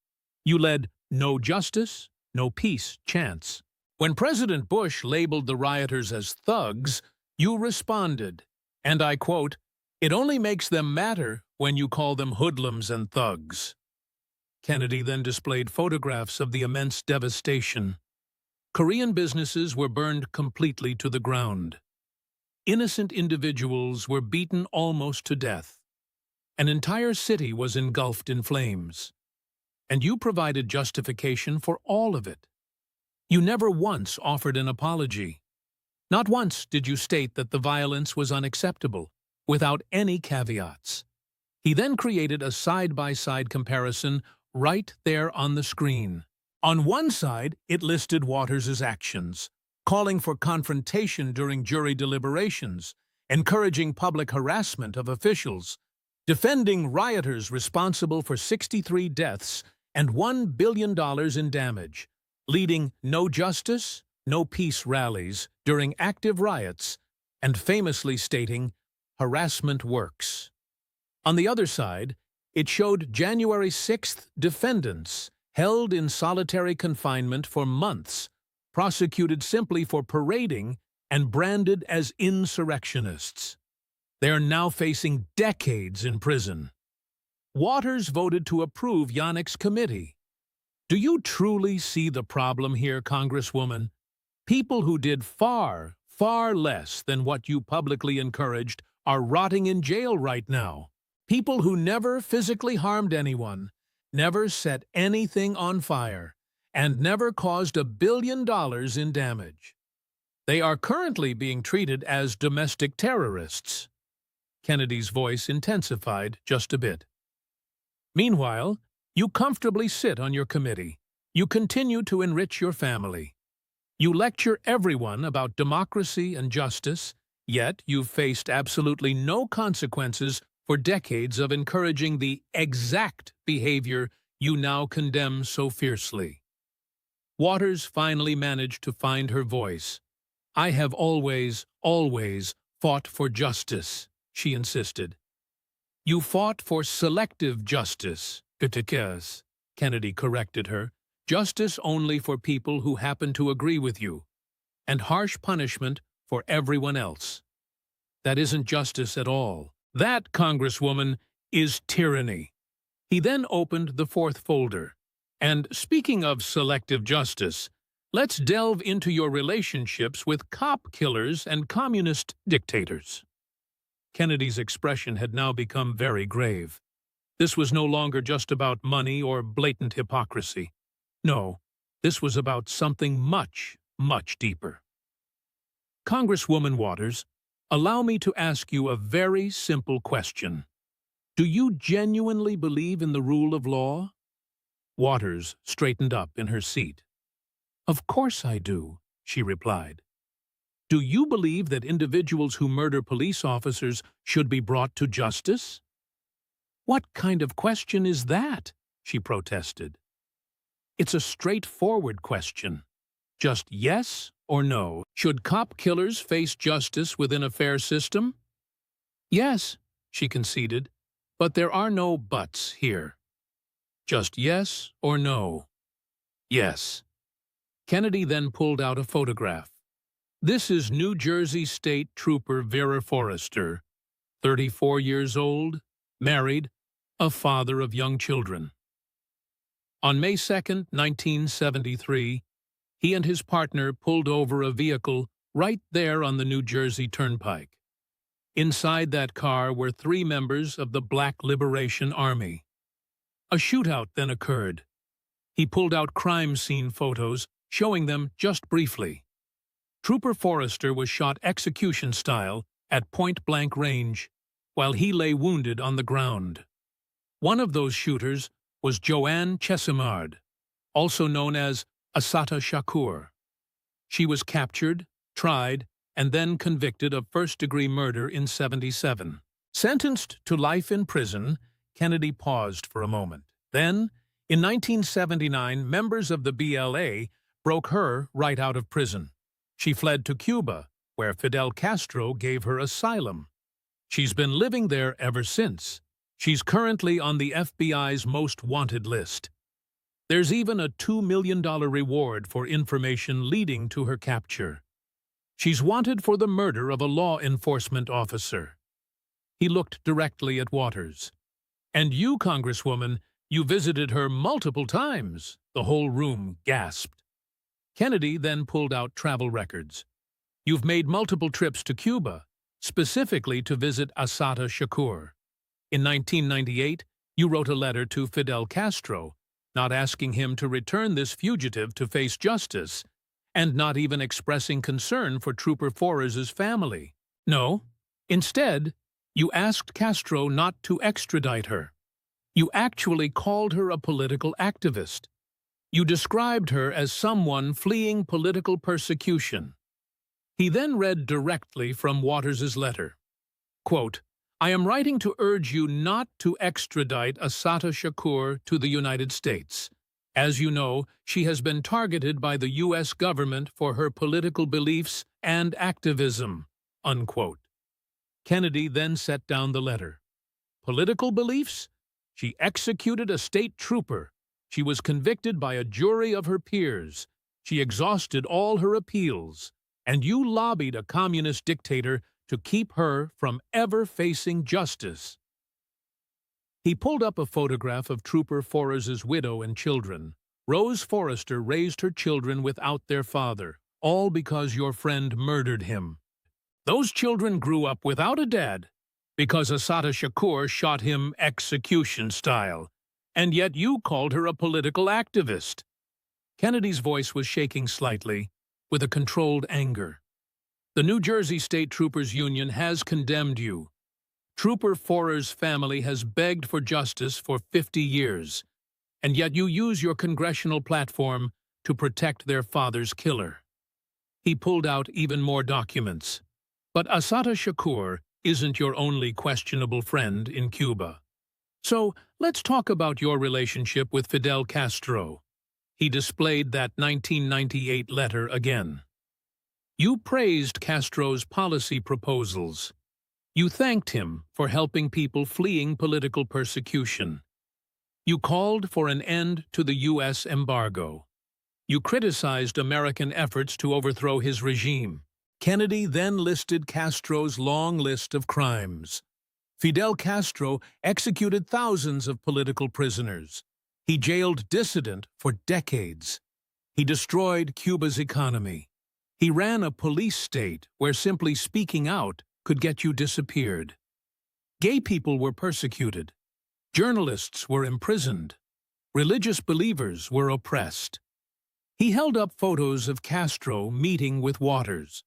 You led no justice, no peace chance. When President Bush labeled the rioters as thugs, you responded, and I quote, "It only makes them matter when you call them hoodlums and thugs." Kennedy then displayed photographs of the immense devastation. Korean businesses were burned completely to the ground. Innocent individuals were beaten almost to death. An entire city was engulfed in flames. And you provided justification for all of it. You never once offered an apology. Not once did you state that the violence was unacceptable, without any caveats. He then created a side-by-side comparison right there on the screen. On one side, it listed Waters' actions, calling for confrontation during jury deliberations, encouraging public harassment of officials, defending rioters responsible for 63 deaths and $1 billion in damage, leading no justice, no peace rallies during active riots, and famously stating, "Harassment works." On the other side, it showed January 6th defendants held in solitary confinement for months, prosecuted simply for parading and branded as insurrectionists. They are now facing decades in prison. Waters voted to approve Yannick's committee. Do you truly see the problem here, Congresswoman? People who did far, far less than what you publicly encouraged are rotting in jail right now. People who never physically harmed anyone, never set anything on fire, and never caused $1 billion in damage. They are currently being treated as domestic terrorists. Kennedy's voice intensified just a bit. Meanwhile, you comfortably sit on your committee. You continue to enrich your family. You lecture everyone about democracy and justice, yet you've faced absolutely no consequences for decades of encouraging the exact behavior you now condemn so fiercely. Waters finally managed to find her voice. "I have always, always fought for justice," she insisted. You fought for selective justice, Gator, Kennedy corrected her. Justice only for people who happen to agree with you, and harsh punishment for everyone else. That isn't justice at all. That, Congresswoman, is tyranny. He then opened the fourth folder. And speaking of selective justice, let's delve into your relationships with cop killers and communist dictators. Kennedy's expression had now become very grave. This was no longer just about money or blatant hypocrisy. No, this was about something much, much deeper. Congresswoman Waters, allow me to ask you a very simple question. Do you genuinely believe in the rule of law? Waters straightened up in her seat. Of course I do, she replied. Do you believe that individuals who murder police officers should be brought to justice? What kind of question is that? She protested. It's a straightforward question. Just yes or no. Should cop killers face justice within a fair system? Yes, she conceded, but there are no buts here. Just yes or no. Yes. Kennedy then pulled out a photograph. This is New Jersey State Trooper Vera Forrester, 34 years old, married, a father of young children. On May 2, 1973, he and his partner pulled over a vehicle right there on the New Jersey Turnpike. Inside that car were 3 members of the Black Liberation Army. A shootout then occurred. He pulled out crime scene photos, showing them just briefly. Trooper Forrester was shot execution-style at point-blank range, while he lay wounded on the ground. One of those shooters was Joanne Chesimard, also known as Assata Shakur. She was captured, tried, and then convicted of first-degree murder in '77. Sentenced to life in prison, Kennedy paused for a moment. Then, in 1979, members of the BLA broke her right out of prison. She fled to Cuba, where Fidel Castro gave her asylum. She's been living there ever since. She's currently on the FBI's most wanted list. There's even a $2 million reward for information leading to her capture. She's wanted for the murder of a law enforcement officer. He looked directly at Waters. And you, Congresswoman, you visited her multiple times. The whole room gasped. Kennedy then pulled out travel records. You've made multiple trips to Cuba, specifically to visit Assata Shakur. In 1998, you wrote a letter to Fidel Castro, not asking him to return this fugitive to face justice, and not even expressing concern for Trooper Forres's family. No, instead, you asked Castro not to extradite her. You actually called her a political activist. You described her as someone fleeing political persecution. He then read directly from Waters' letter. Quote, I am writing to urge you not to extradite Assata Shakur to the United States. As you know, she has been targeted by the U.S. government for her political beliefs and activism. Unquote. Kennedy then set down the letter. Political beliefs? She executed a state trooper. She was convicted by a jury of her peers. She exhausted all her appeals. And you lobbied a communist dictator to keep her from ever facing justice. He pulled up a photograph of Trooper Forres's widow and children. Rose Forrester raised her children without their father, all because your friend murdered him. Those children grew up without a dad, because Assata Shakur shot him execution-style, and yet you called her a political activist. Kennedy's voice was shaking slightly, with a controlled anger. The New Jersey State Troopers Union has condemned you. Trooper Forres's family has begged for justice for 50 years, and yet you use your congressional platform to protect their father's killer. He pulled out even more documents. But Assata Shakur isn't your only questionable friend in Cuba. So let's talk about your relationship with Fidel Castro. He displayed that 1998 letter again. You praised Castro's policy proposals. You thanked him for helping people fleeing political persecution. You called for an end to the U.S. embargo. You criticized American efforts to overthrow his regime. Kennedy then listed Castro's long list of crimes. Fidel Castro executed thousands of political prisoners. He jailed dissidents for decades. He destroyed Cuba's economy. He ran a police state where simply speaking out could get you disappeared. Gay people were persecuted. Journalists were imprisoned. Religious believers were oppressed. He held up photos of Castro meeting with Waters.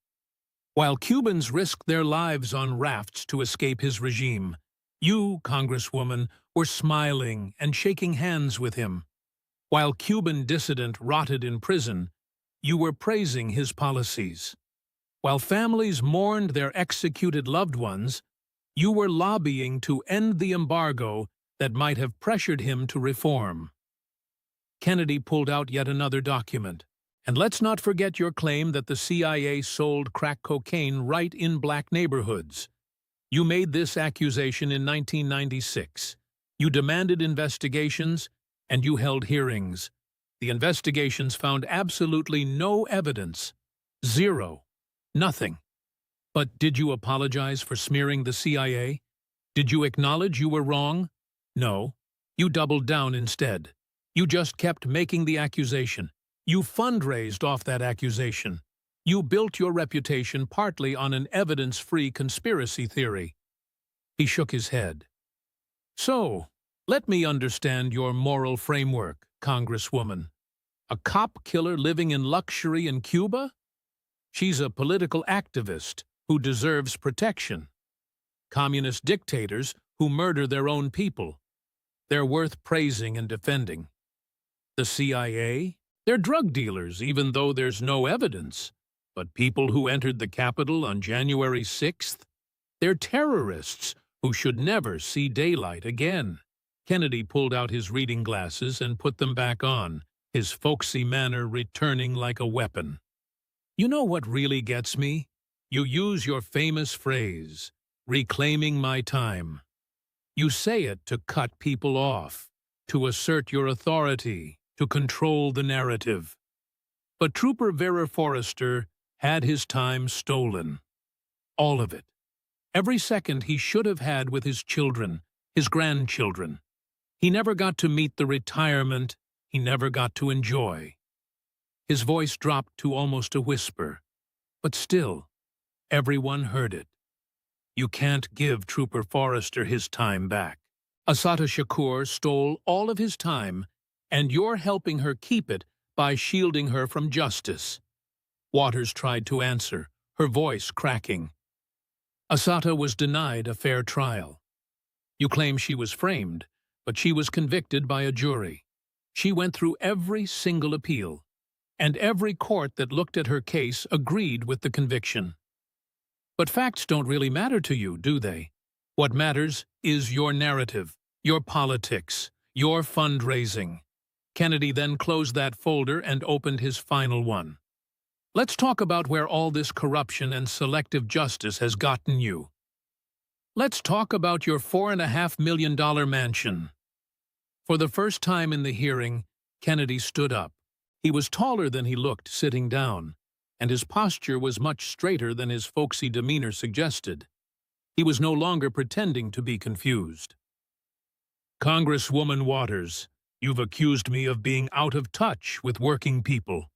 While Cubans risked their lives on rafts to escape his regime, you, Congresswoman, were smiling and shaking hands with him. While Cuban dissident rotted in prison, you were praising his policies. While families mourned their executed loved ones, you were lobbying to end the embargo that might have pressured him to reform. Kennedy pulled out yet another document. And let's not forget your claim that the CIA sold crack cocaine right in black neighborhoods. You made this accusation in 1996. You demanded investigations, and you held hearings. The investigations found absolutely no evidence. Zero. Nothing. But did you apologize for smearing the CIA? Did you acknowledge you were wrong? No. You doubled down instead. You just kept making the accusation. You fundraised off that accusation. You built your reputation partly on an evidence-free conspiracy theory. He shook his head. So, let me understand your moral framework, Congresswoman. A cop killer living in luxury in Cuba? She's a political activist who deserves protection. Communist dictators who murder their own people. They're worth praising and defending. The CIA? They're drug dealers, even though there's no evidence. But people who entered the Capitol on January 6th? They're terrorists who should never see daylight again. Kennedy pulled out his reading glasses and put them back on, his folksy manner returning like a weapon. You know what really gets me? You use your famous phrase, reclaiming my time. You say it to cut people off, to assert your authority, to control the narrative. But Trooper Vera Forrester had his time stolen. All of it. Every second he should have had with his children, his grandchildren. He never got to meet the retirement he never got to enjoy. His voice dropped to almost a whisper, but still, everyone heard it. You can't give Trooper Forrester his time back. Assata Shakur stole all of his time, and you're helping her keep it by shielding her from justice. Waters tried to answer, her voice cracking. Assata was denied a fair trial. You claim she was framed, but she was convicted by a jury. She went through every single appeal, and every court that looked at her case agreed with the conviction. But facts don't really matter to you, do they? What matters is your narrative, your politics, your fundraising. Kennedy then closed that folder and opened his final one. Let's talk about where all this corruption and selective justice has gotten you. Let's talk about your $4.5 million mansion. For the first time in the hearing, Kennedy stood up. He was taller than he looked sitting down, and his posture was much straighter than his folksy demeanor suggested. He was no longer pretending to be confused. Congresswoman Waters, you've accused me of being out of touch with working people.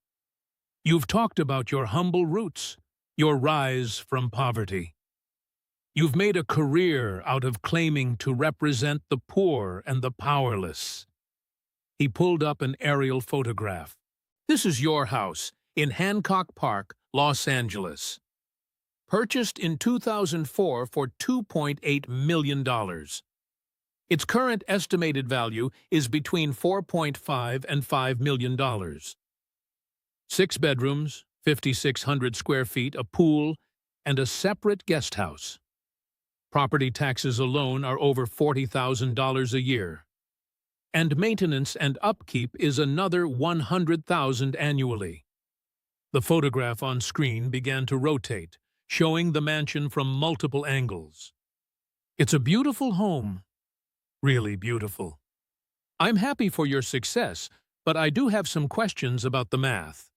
You've talked about your humble roots, your rise from poverty. You've made a career out of claiming to represent the poor and the powerless. He pulled up an aerial photograph. This is your house in Hancock Park, Los Angeles. Purchased in 2004 for $2.8 million. Its current estimated value is between $4.5 and $5 million. 6 bedrooms, 5,600 square feet, a pool, and a separate guest house. Property taxes alone are over $40,000 a year. And maintenance and upkeep is another $100,000 annually. The photograph on screen began to rotate, showing the mansion from multiple angles. It's a beautiful home. Really beautiful. I'm happy for your success, but I do have some questions about the math.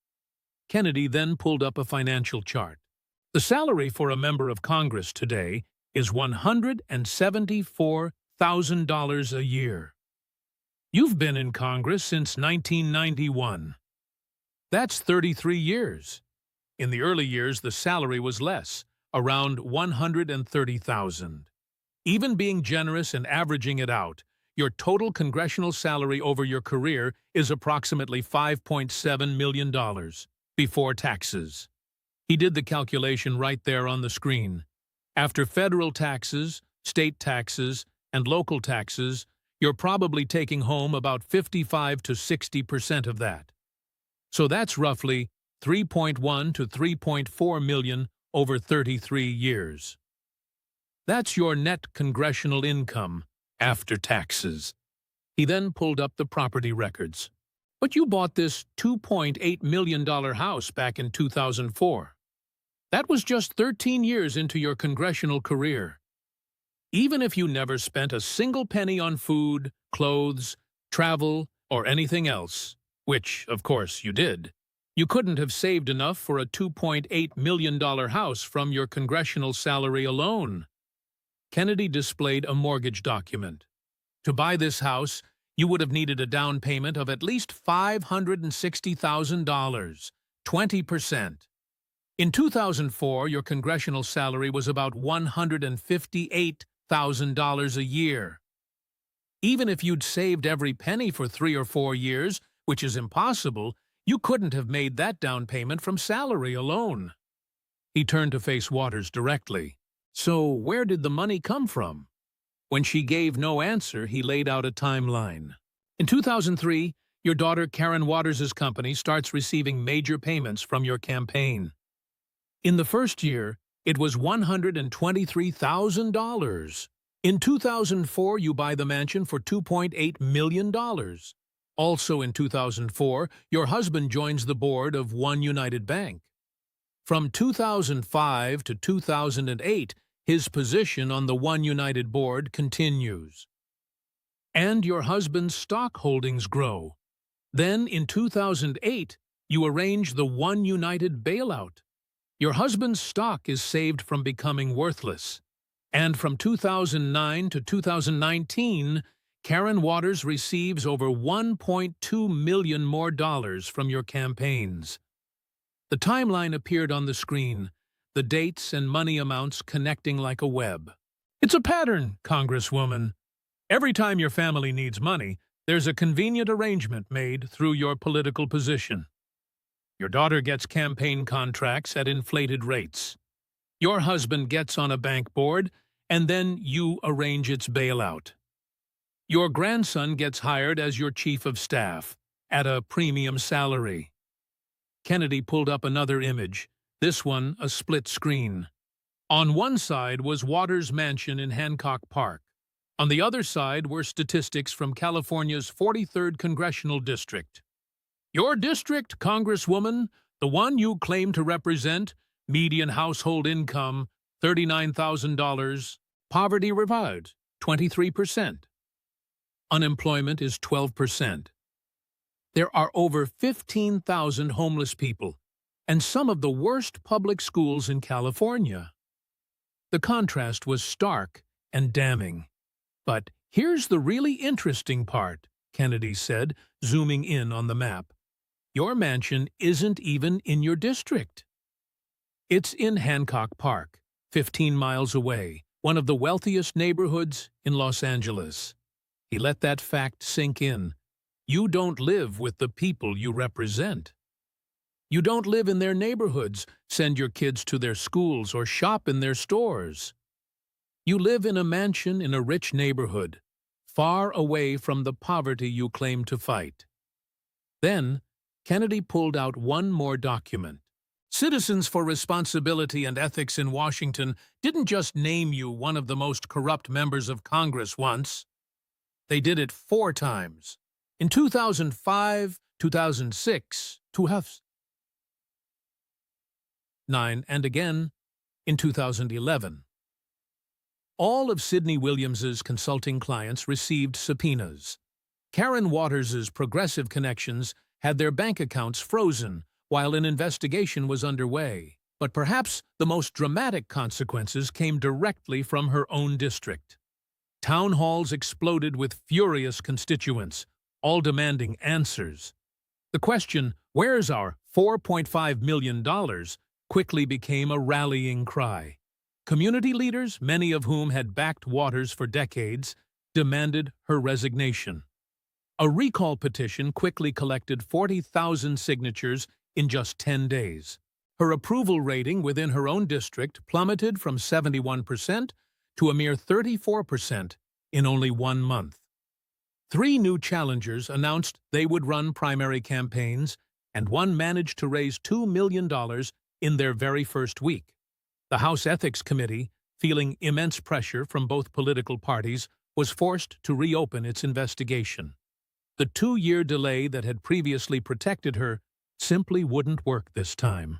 Kennedy then pulled up a financial chart. The salary for a member of Congress today is $174,000 a year. You've been in Congress since 1991. That's 33 years. In the early years, the salary was less, around $130,000. Even being generous and averaging it out, your total congressional salary over your career is approximately $5.7 million before taxes. He did the calculation right there on the screen. After federal taxes, state taxes, and local taxes, you're probably taking home about 55 to 60% of that. So that's roughly 3.1 to 3.4 million over 33 years. That's your net congressional income after taxes. He then pulled up the property records. But you bought this $2.8 million house back in 2004. That was just 13 years into your congressional career. Even if you never spent a single penny on food, clothes, travel, or anything else, which, of course, you did, you couldn't have saved enough for a $2.8 million house from your congressional salary alone. Kennedy displayed a mortgage document. To buy this house, you would have needed a down payment of at least $560,000, 20%. In 2004, your congressional salary was about $158,000 a year. Even if you'd saved every penny for 3 or 4 years, which is impossible, you couldn't have made that down payment from salary alone. He turned to face Waters directly. So where did the money come from? When she gave no answer, he laid out a timeline. In 2003, your daughter Karen Waters' company starts receiving major payments from your campaign. In the first year, it was $123,000. In 2004, you buy the mansion for $2.8 million. Also in 2004, your husband joins the board of One United Bank. From 2005 to 2008, his position on the One United board continues. And your husband's stock holdings grow. Then, in 2008, you arrange the One United bailout. Your husband's stock is saved from becoming worthless. And from 2009 to 2019, Karen Waters receives over $1.2 million more from your campaigns. The timeline appeared on the screen, the dates and money amounts connecting like a web. It's a pattern, Congresswoman. Every time your family needs money, there's a convenient arrangement made through your political position. Your daughter gets campaign contracts at inflated rates. Your husband gets on a bank board, and then you arrange its bailout. Your grandson gets hired as your chief of staff, at a premium salary. Kennedy pulled up another image, this one a split screen. On one side was Waters' mansion in Hancock Park. On the other side were statistics from California's 43rd Congressional District. Your district, Congresswoman, the one you claim to represent, median household income, $39,000, poverty rate, 23%. Unemployment is 12%. There are over 15,000 homeless people, and some of the worst public schools in California. The contrast was stark and damning. But here's the really interesting part, Kennedy said, zooming in on the map. Your mansion isn't even in your district. It's in Hancock Park, 15 miles away, one of the wealthiest neighborhoods in Los Angeles. He let that fact sink in. You don't live with the people you represent. You don't live in their neighborhoods, send your kids to their schools, or shop in their stores. You live in a mansion in a rich neighborhood, far away from the poverty you claim to fight. Then, Kennedy pulled out one more document. Citizens for Responsibility and Ethics in Washington didn't just name you one of the most corrupt members of Congress once. They did it 4 times. In 2005, 2006, 2009, and again in 2011. All of Sidney Williams's consulting clients received subpoenas. Karen Waters's progressive connections had their bank accounts frozen while an investigation was underway. But perhaps the most dramatic consequences came directly from her own district. Town halls exploded with furious constituents, all demanding answers. The question, "Where's our $4.5 million?" quickly became a rallying cry. Community leaders, many of whom had backed Waters for decades, demanded her resignation. A recall petition quickly collected 40,000 signatures in just 10 days. Her approval rating within her own district plummeted from 71% to a mere 34% in only 1 month. 3 new challengers announced they would run primary campaigns, and one managed to raise $2 million in their very first week. The House Ethics Committee, feeling immense pressure from both political parties, was forced to reopen its investigation. The 2-year delay that had previously protected her simply wouldn't work this time.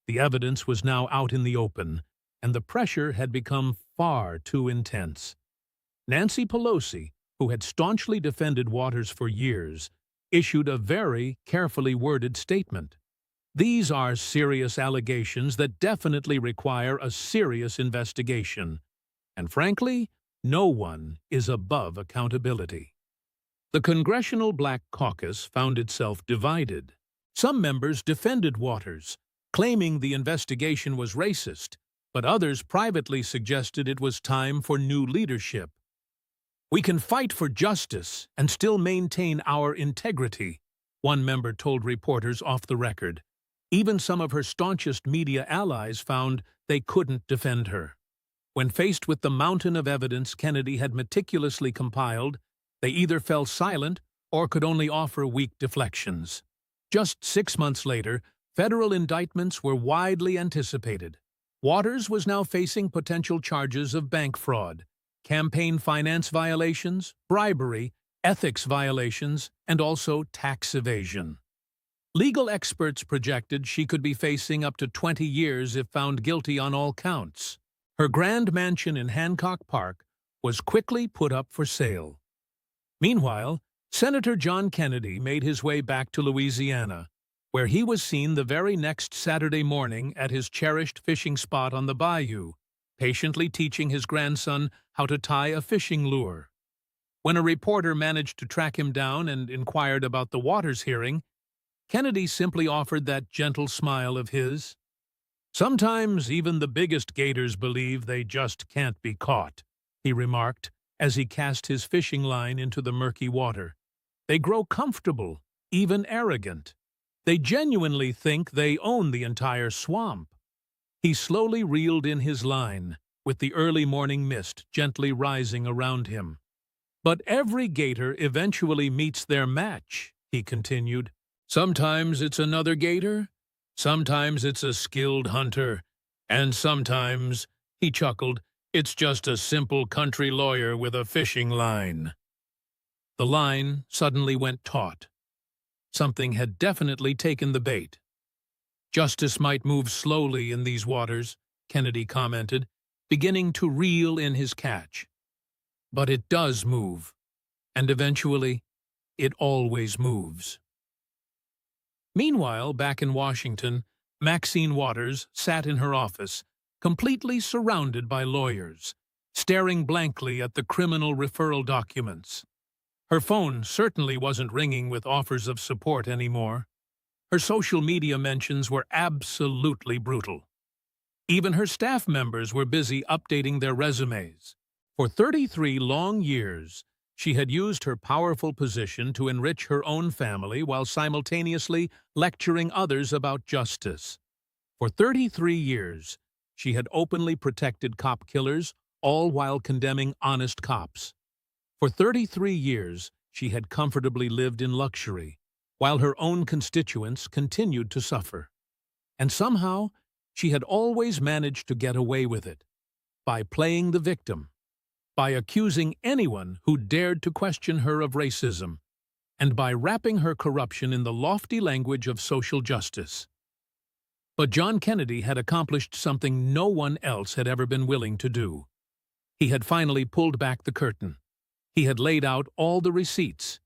The evidence was now out in the open, and the pressure had become far too intense. Nancy Pelosi, who had staunchly defended Waters for years, issued a very carefully worded statement. "These are serious allegations that definitely require a serious investigation, and frankly, no one is above accountability." The Congressional Black Caucus found itself divided. Some members defended Waters, claiming the investigation was racist, but others privately suggested it was time for new leadership. "We can fight for justice and still maintain our integrity," one member told reporters off the record. Even some of her staunchest media allies found they couldn't defend her. When faced with the mountain of evidence Kennedy had meticulously compiled, they either fell silent or could only offer weak deflections. Just 6 months later, federal indictments were widely anticipated. Waters was now facing potential charges of bank fraud, campaign finance violations, bribery, ethics violations, and also tax evasion. Legal experts projected she could be facing up to 20 years if found guilty on all counts. Her grand mansion in Hancock Park was quickly put up for sale. Meanwhile, Senator John Kennedy made his way back to Louisiana, where he was seen the very next Saturday morning at his cherished fishing spot on the Bayou, patiently teaching his grandson how to tie a fishing lure. When a reporter managed to track him down and inquired about the Waters hearing, Kennedy simply offered that gentle smile of his. "Sometimes even the biggest gators believe they just can't be caught," he remarked as he cast his fishing line into the murky water. "They grow comfortable, even arrogant. They genuinely think they own the entire swamp." He slowly reeled in his line, with the early morning mist gently rising around him. "But every gator eventually meets their match," he continued. "Sometimes it's another gator, sometimes it's a skilled hunter, and sometimes," he chuckled, "it's just a simple country lawyer with a fishing line." The line suddenly went taut. Something had definitely taken the bait. "Justice might move slowly in these waters," Kennedy commented, beginning to reel in his catch. "But it does move, and eventually, it always moves." Meanwhile, back in Washington, Maxine Waters sat in her office, completely surrounded by lawyers, staring blankly at the criminal referral documents. Her phone certainly wasn't ringing with offers of support anymore. Her social media mentions were absolutely brutal. Even her staff members were busy updating their resumes. For 33 long years, she had used her powerful position to enrich her own family while simultaneously lecturing others about justice. For 33 years, she had openly protected cop killers, all while condemning honest cops. For 33 years, she had comfortably lived in luxury, while her own constituents continued to suffer. And somehow, she had always managed to get away with it, by playing the victim, by accusing anyone who dared to question her of racism, and by wrapping her corruption in the lofty language of social justice. But John Kennedy had accomplished something no one else had ever been willing to do. He had finally pulled back the curtain. He had laid out all the receipts.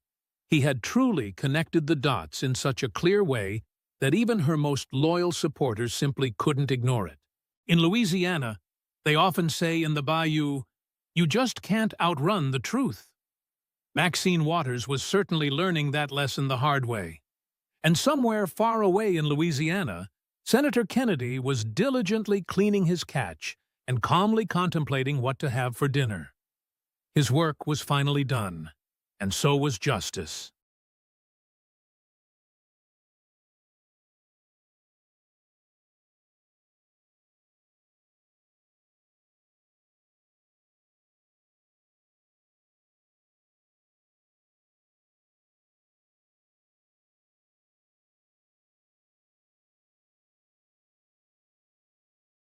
He had truly connected the dots in such a clear way that even her most loyal supporters simply couldn't ignore it. In Louisiana, they often say in the Bayou, "You just can't outrun the truth." Maxine Waters was certainly learning that lesson the hard way. And somewhere far away in Louisiana, Senator Kennedy was diligently cleaning his catch and calmly contemplating what to have for dinner. His work was finally done, and so was justice.